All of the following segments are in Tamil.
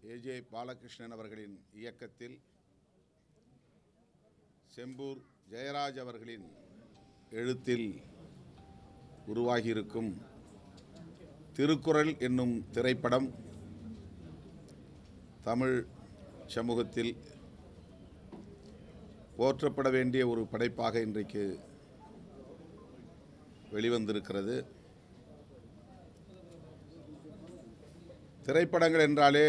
ஏஜே பாலகிருஷ்ணன் அவர்களின் இயக்கத்தில் செம்பூர் ஜெயராஜ் அவர்களின் எழுத்தில் உருவாகியிருக்கும் திருக்குறள் என்னும் திரைப்படம் தமிழ் சமூகத்தில் போற்றப்பட வேண்டிய ஒரு படைப்பாக இன்றைக்கு வெளிவந்திருக்கிறது. திரைப்படங்கள் என்றாலே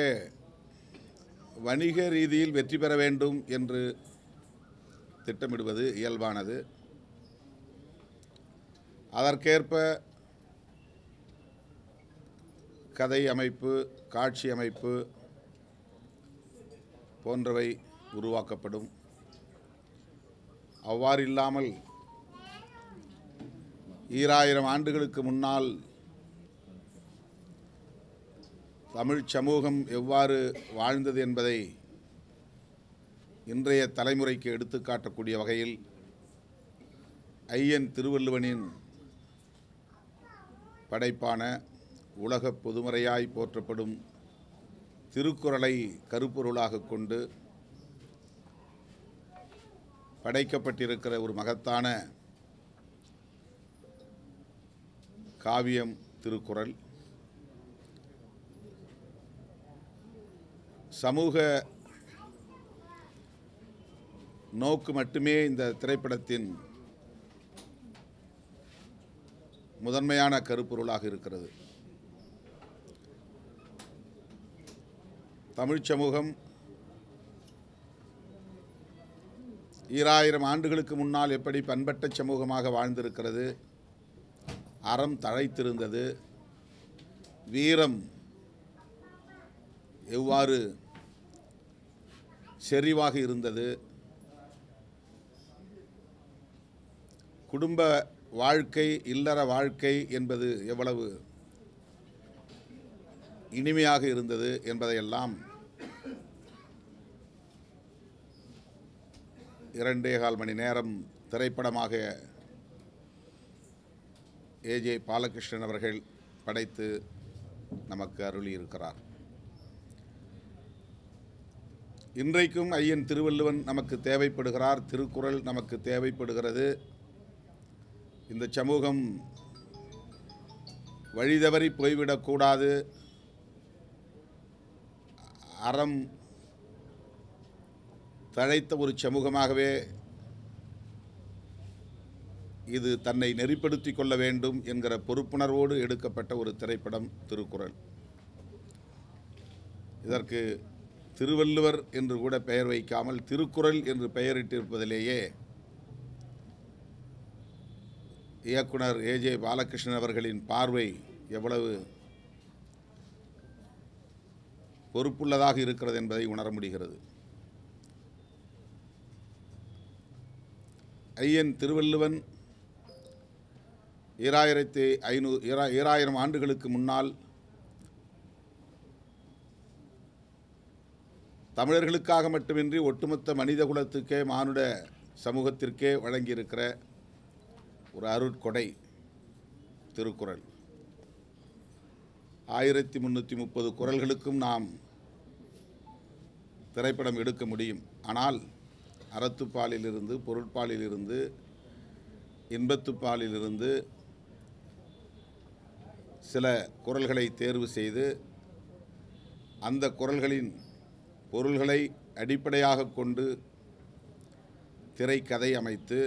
வணிக ரீதியில் வெற்றி பெற வேண்டும் என்று திட்டமிடுவது இயல்பானது. அதற்கேற்ப கதை அமைப்பு, காட்சி அமைப்பு போன்றவை உருவாக்கப்படும். அவ்வாறு இல்லாமல் 2000 ஆண்டுகளுக்கு முன்னால் தமிழ் சமூகம் எவ்வாறு வாழ்ந்தது என்பதை இன்றைய தலைமுறைக்கு எடுத்துக்காட்டக்கூடிய வகையில் ஐயன் திருவள்ளுவனின் படைப்பான உலக பொதுமறையாய் போற்றப்படும் திருக்குறளை கருப்பொருளாக கொண்டு படைக்கப்பட்டிருக்கிற ஒரு மகத்தான காவியம் திருக்குறள். சமூக நோக்கு மட்டுமே இந்த திரைப்படத்தின் முதன்மையான கருப்பொருளாக இருக்கிறது. தமிழ் சமூகம் 2000 ஆண்டுகளுக்கு முன்னால் எப்படி பண்பட்ட சமூகமாக வாழ்ந்திருக்கிறது, அறம் தழைத்திருந்தது, வீரம் எவ்வாறு செறிவாக இருந்தது, குடும்ப வாழ்க்கை, இல்லற வாழ்க்கை என்பது எவ்வளவு இனிமையாக இருந்தது என்பதையெல்லாம் 2.25 மணி நேரம் திரைப்படமாக ஏஜே பாலகிருஷ்ணன் அவர்கள் படைத்து நமக்கு அருளியிருக்கிறார். இன்றைக்கும் ஐயன் திருவள்ளுவன் நமக்கு தேவைப்படுகிறார், திருக்குறள் நமக்கு தேவைப்படுகிறது. இந்த சமூகம் வழிதவறி போய்விடக்கூடாது, அறம் தழைத்த ஒரு சமூகமாகவே இது தன்னை நெறிப்படுத்திக் கொள்ள வேண்டும் என்கிற பொறுப்புணர்வோடு எடுக்கப்பட்ட ஒரு திரைப்படம் திருக்குறள். இதற்கு திருவள்ளுவர் என்று கூட பெயர் வைக்காமல் திருக்குறள் என்று பெயரிட்டிருப்பதிலேயே இயக்குனர் ஏஜே பாலகிருஷ்ணன் அவர்களின் பார்வை எவ்வளவு பொறுப்புள்ளதாக இருக்கிறது என்பதை உணர முடிகிறது. ஐயன் திருவள்ளுவன் 2000 ஆண்டுகளுக்கு முன்னால் தமிழர்களுக்காக மட்டுமின்றி ஒட்டுமொத்த மனித குலத்துக்கே, மானுட சமூகத்திற்கே வழங்கியிருக்கிற ஒரு அருட்கொடை திருக்குறள். 1330 குறள்களுக்கும் நாம் திரைப்படம் எடுக்க முடியும். ஆனால் அறத்துப்பாலிலிருந்து, பொருட்பாலிலிருந்து, இன்பத்துப்பாலிலிருந்து சில குறள்களை தேர்வு செய்து அந்த குறள்களின் பொருள்களை அடிப்படையாக கொண்டு திரைக்கதை அமைத்து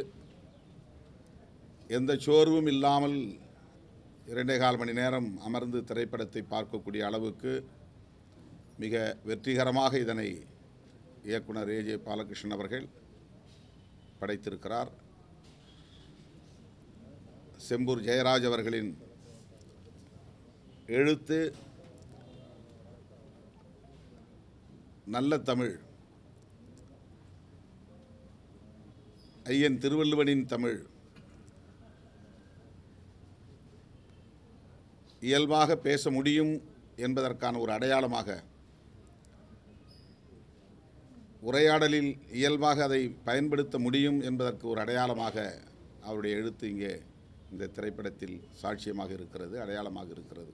எந்த சோர்வும் இல்லாமல் 2.25 மணி நேரம் அமர்ந்து திரைப்படத்தை பார்க்கக்கூடிய அளவுக்கு மிக வெற்றிகரமாக இதனை இயக்குனர் ஏஜே பாலகிருஷ்ணன் அவர்கள் படைத்திருக்கிறார். செம்பூர் ஜெயராஜ் அவர்களின் எழுத்து நல்ல தமிழ், ஐயன் திருவள்ளுவனின் தமிழ் இயல்பாக பேச முடியும் என்பதற்கான ஒரு அடையாளமாக, உரையாடலில் இயல்பாக அதை பயன்படுத்த முடியும் என்பதற்கு ஒரு அடையாளமாக அவருடைய எழுத்து இங்கே இந்த திரைப்படத்தில் சாட்சியமாக இருக்கிறது, அடையாளமாக இருக்கிறது.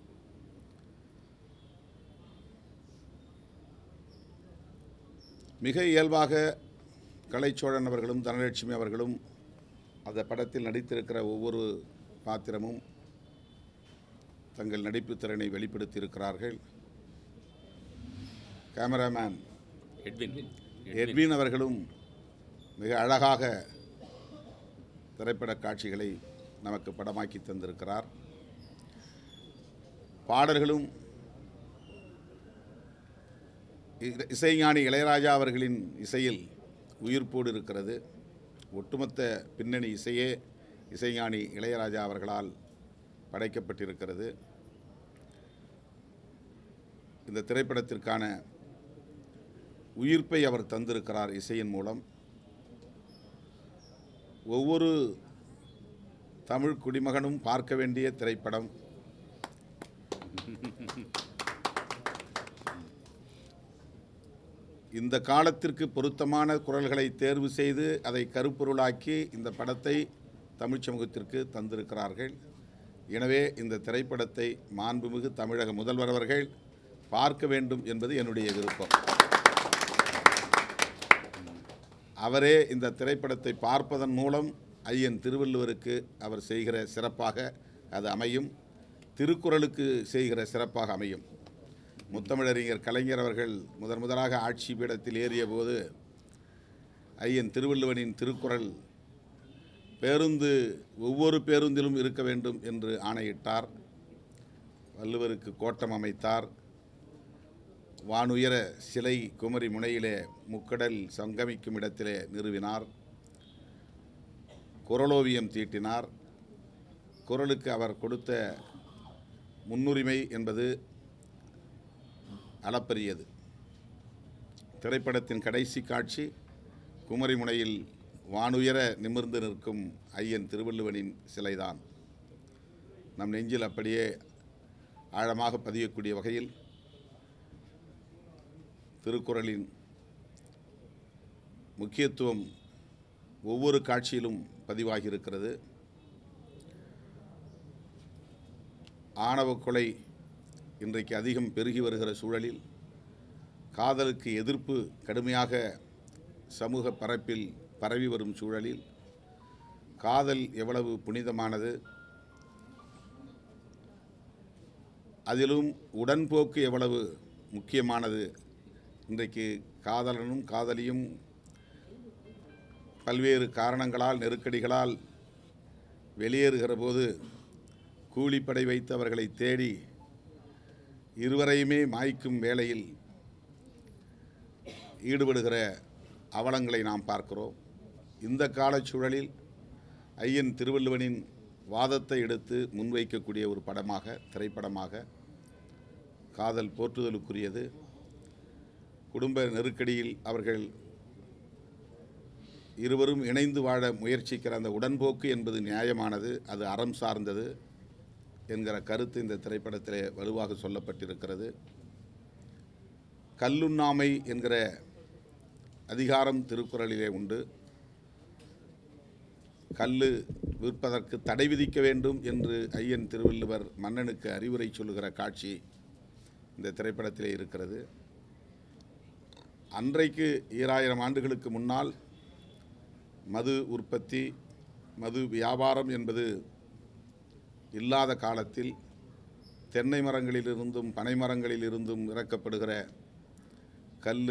மிக இயல்பாக கலைச்சோழன் அவர்களும் தனலட்சுமி அவர்களும் அந்த படத்தில் நடித்திருக்கிற ஒவ்வொரு பாத்திரமும் தங்கள் நடிப்பு திறனை வெளிப்படுத்தியிருக்கிறார்கள். கேமராமேன் எட்வின் அவர்களும் மிக அழகாக திரைப்பட காட்சிகளை நமக்கு படமாக்கி தந்திருக்கிறார். பாடல்களும் இசைஞானி இளையராஜா அவர்களின் இசையில் உயிர்ப்போடு இருக்கிறது. ஒட்டுமொத்த பின்னணி இசையே இசைஞானி இளையராஜா அவர்களால் படைக்கப்பட்டிருக்கிறது. இந்த திரைப்படத்திற்கான உயிர்ப்பை அவர் தந்திருக்கிறார் இசையின் மூலம். ஒவ்வொரு தமிழ் குடிமகனும் பார்க்க வேண்டிய திரைப்படம். இந்த காலத்திற்கு பொருத்தமான குரல்களை தேர்வு செய்து அதை கருப்பொருளாக்கி இந்த படத்தை தமிழ் சமூகத்திற்கு தந்திருக்கிறார்கள். எனவே இந்த திரைப்படத்தை மாண்புமிகு தமிழக முதல்வர் அவர்கள் பார்க்க வேண்டும் என்பது என்னுடைய விருப்பம். அவரே இந்த திரைப்படத்தை பார்ப்பதன் மூலம் ஐயன் திருவள்ளுவருக்கு அவர் செய்கிற சிறப்பாக அது அமையும், திருக்குறளுக்கு செய்கிற சிறப்பாக அமையும். முத்தமிழறிஞர் கலைஞர் அவர்கள் முதலாக ஆட்சி பீடத்தில் ஏறிய போது ஐயன் திருவள்ளுவனின் திருக்குறள் ஒவ்வொரு பேருந்திலும் இருக்க வேண்டும் என்று ஆணையிட்டார். வள்ளுவருக்கு கோட்டம் அமைத்தார். வானுயர சிலை குமரி முனையிலே முக்கடல் சங்கமிக்கும் இடத்திலே நிறுவினார். குறளோவியம் தீட்டினார். குறளுக்கு அவர் கொடுத்த முன்னுரிமை என்பது அளப்பரியது. திரைப்படத்தின் கடைசி காட்சி குமரி முனையில் வானுயர நிமிர்ந்து நிற்கும் ஐயன் திருவள்ளுவனின் சிலைதான். நம் நெஞ்சில் அப்படியே ஆழமாக பதியக்கூடிய வகையில் திருக்குறளின் முக்கியத்துவம் ஒவ்வொரு காட்சியிலும் பதிவாகி இருக்கிறது. ஆணவ கொலை இன்றைக்கு அதிகம் பெருகி வருகிற சூழலில் காதலுக்கு எதிர்ப்பு கடுமையாக சமூக பரப்பில் பரவி வரும் சூழலில் காதல் எவ்வளவு புனிதமானது, அதிலும் உடன்போக்கு எவ்வளவு முக்கியமானது. இன்றைக்கு காதலனும் காதலியும் பல்வேறு காரணங்களால் நெருக்கடிகளால் வெளியேறுகிற போது கூலிப்படை வைத்து அவர்களை தேடி இருவரையுமே மாய்க்கும் வேளையில் ஈடுபடுகிற அவலங்களை நாம் பார்க்கிறோம். இந்த காலச்சூழலில் ஐயன் திருவள்ளுவனின் வாதத்தை எடுத்து முன்வைக்கக்கூடிய ஒரு திரைப்படமாக காதல் போற்றுதலுக்குரியது. குடும்ப நெருக்கடியில் அவர்கள் இருவரும் இணைந்து வாழ முயற்சிக்கிற அந்த உடன்போக்கு என்பது நியாயமானது, அது அறம் சார்ந்தது என்கிற கருத்து இந்த திரைப்படத்திலே வலுவாக சொல்லப்பட்டிருக்கிறது. கல்லுண்ணாமை என்கிற அதிகாரம் திருக்குறளிலே உண்டு. கல்லு விற்பதற்கு தடை விதிக்க வேண்டும் என்று ஐயன் திருவள்ளுவர் மன்னனுக்கு அறிவுரை சொல்லுகிற காட்சி இந்த திரைப்படத்திலே இருக்கிறது. அன்றைக்கு 2000 ஆண்டுகளுக்கு முன்னால் மது உற்பத்தி, மது வியாபாரம் என்பது இல்லாத காலத்தில் தென்னை மரங்களிலிருந்தும் பனை மரங்களிலிருந்தும் இறக்கப்படுகிற கல்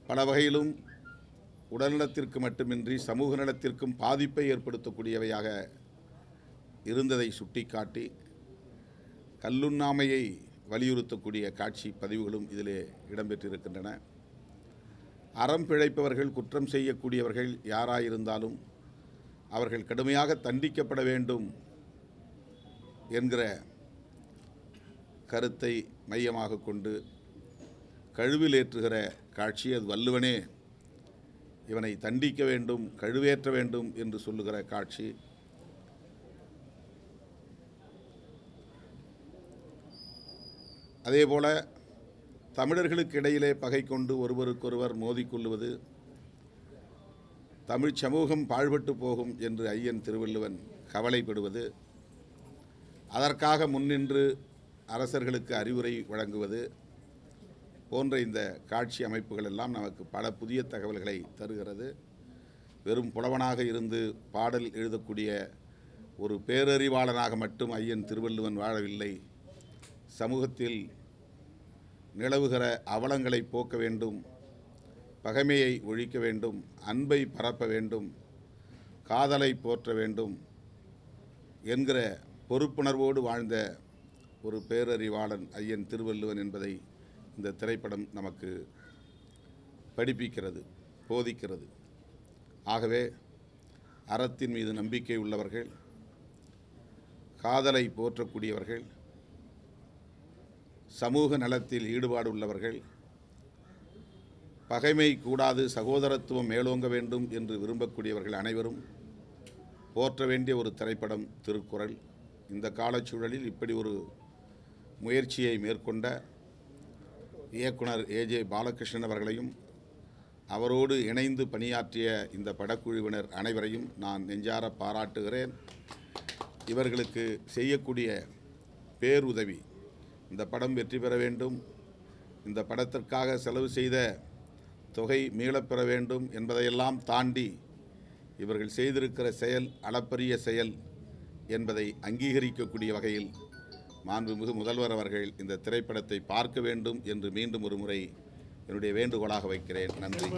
பல வகையிலும் உடல்நலத்திற்கு மட்டுமின்றி சமூக நலத்திற்கும் பாதிப்பை ஏற்படுத்தக்கூடியவையாக இருந்ததை சுட்டிக்காட்டி கல்லுண்ணாமையை வலியுறுத்தக்கூடிய காட்சி பதிவுகளும் இதிலே இடம்பெற்றிருக்கின்றன. அறம் பிழைப்பவர்கள், குற்றம் செய்யக்கூடியவர்கள் யாராயிருந்தாலும் அவர்கள் கடுமையாக தண்டிக்கப்பட வேண்டும் என்கிற கருத்தை மையமாக கொண்டு கழுவில் ஏற்றுகிற காட்சி. அது வள்ளுவனே இவனை தண்டிக்க வேண்டும், கழுவேற்ற வேண்டும் என்று சொல்லுகிற காட்சி. அதேபோல தமிழர்களுக்கு இடையிலே பகை கொண்டு ஒருவருக்கொருவர் மோதிக்கொள்வது, தமிழ் சமூகம் பாழ்பட்டு போகும் என்று ஐயன் திருவள்ளுவன் கவலைப்படுவது, அதற்காக முன்னின்று அரசர்களுக்கு அறிவுரை வழங்குவது போன்ற இந்த காட்சி அமைப்புகள் எல்லாம் நமக்கு பல புதிய தகவல்களை தருகிறது. வெறும் புலவனாக இருந்து பாடல் எழுதக்கூடிய ஒரு பேரறிவாளனாக மட்டும் ஐயன் திருவள்ளுவன் வாழவில்லை. சமூகத்தில் நிலவுகிற அவலங்களை போக்க வேண்டும், பகைமையை ஒழிக்க வேண்டும், அன்பை பரப்ப வேண்டும், காதலை போற்ற வேண்டும் என்கிற பொறுப்புணர்வோடு வாழ்ந்த ஒரு பேரறிவாளன் ஐயன் திருவள்ளுவன் என்பதை இந்த திரைப்படம் நமக்கு படிப்பிக்கிறது, போதிக்கிறது. ஆகவே அறத்தின் மீது நம்பிக்கை உள்ளவர்கள், காதலை போற்றக்கூடியவர்கள், சமூக நலத்தில் ஈடுபாடு உள்ளவர்கள், பகைமை கூடாது சகோதரத்துவம் மேலோங்க வேண்டும் என்று விரும்பக்கூடியவர்கள் அனைவரும் போற்ற வேண்டிய ஒரு திரைப்படம் திருக்குறள். இந்த காலச்சூழலில் இப்படி ஒரு முயற்சியை மேற்கொண்ட இயக்குனர் ஏஜே பாலகிருஷ்ணன் அவர்களையும் அவரோடு இணைந்து பணியாற்றிய இந்த படக்குழுவினர் அனைவரையும் நான் நெஞ்சார பாராட்டுகிறேன். இவர்களுக்கு செய்யக்கூடிய பேருதவி, இந்த படம் வெற்றி பெற வேண்டும், இந்த படத்திற்காக செலவு செய்த தொகை மீளப்பெற வேண்டும் என்பதையெல்லாம் தாண்டி இவர்கள் செய்திருக்கிற செயல் அளப்பரிய செயல் என்பதை அங்கீகரிக்கக்கூடிய வகையில் மாண்புமிகு முதல்வர் அவர்கள் இந்த திரைப்படத்தை பார்க்க வேண்டும் என்று மீண்டும் ஒரு முறை என்னுடைய வேண்டுகோளாக வைக்கிறேன். நன்றி.